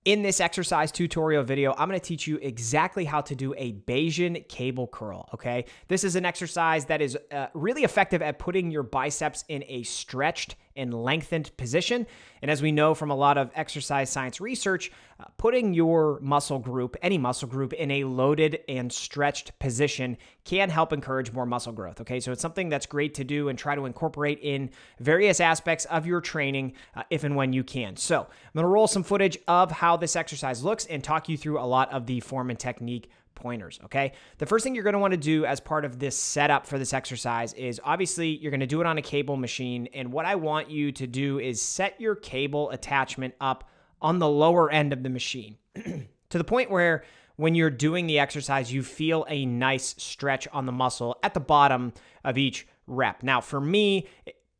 In this exercise tutorial video, I'm going to teach you exactly how to do a Bayesian cable curl, okay? This is an exercise that is really effective at putting your biceps in a stretched and lengthened position. And as we know from a lot of exercise science research, putting your muscle group, any muscle group, in a loaded and stretched position can help encourage more muscle growth, okay? So it's something that's great to do and try to incorporate in various aspects of your training if and when you can. So I'm going to roll some footage of how this exercise looks and talk you through a lot of the form and technique pointers, okay? The first thing you're going to want to do as part of this setup for this exercise is obviously you're going to do it on a cable machine, and what I want you to do is set your cable attachment up on the lower end of the machine to the point where when you're doing the exercise, you feel a nice stretch on the muscle at the bottom of each rep. Now, for me,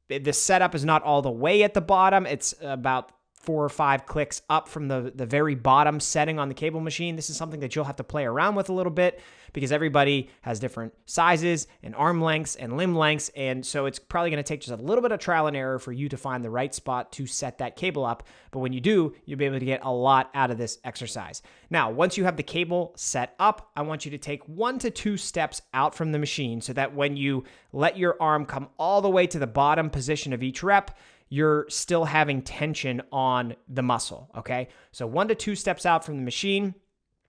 the setup is not all the way at the bottom. It's about 4 or 5 clicks up from the very bottom setting on the cable machine. This is something that you'll have to play around with a little bit because everybody has different sizes and arm lengths and limb lengths. And so it's probably going to take just a little bit of trial and error for you to find the right spot to set that cable up. But when you do, you'll be able to get a lot out of this exercise. Now, once you have the cable set up, I want you to take 1 to 2 steps out from the machine so that when you let your arm come all the way to the bottom position of each rep, you're still having tension on the muscle, okay? So 1 to 2 steps out from the machine.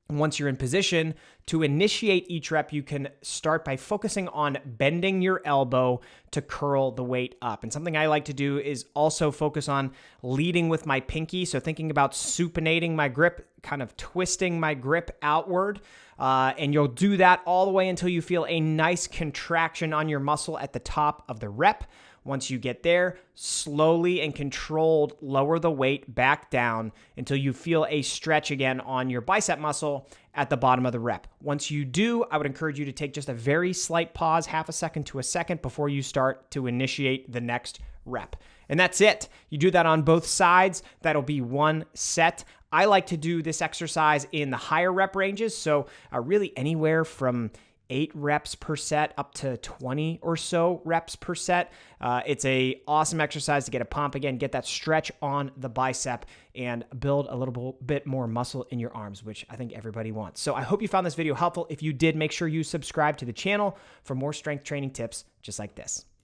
Once you're in position, to initiate each rep, you can start by focusing on bending your elbow to curl the weight up. And something I like to do is also focus on leading with my pinky. So thinking about supinating my grip, kind of twisting my grip outward. And you'll do that all the way until you feel a nice contraction on your muscle at the top of the rep. Once you get there, slowly and controlled lower the weight back down until you feel a stretch again on your bicep muscle at the bottom of the rep. Once you do, I would encourage you to take just a very slight pause, half a second to a second, before you start to initiate the next rep. And that's it. You do that on both sides. That'll be 1 set. I like to do this exercise in the higher rep ranges, so really anywhere from 8 reps per set up to 20 or so reps per set. It's a awesome exercise to get a pump again, get that stretch on the bicep and build a little bit more muscle in your arms, which I think everybody wants. So I hope you found this video helpful. If you did, make sure you subscribe to the channel for more strength training tips just like this.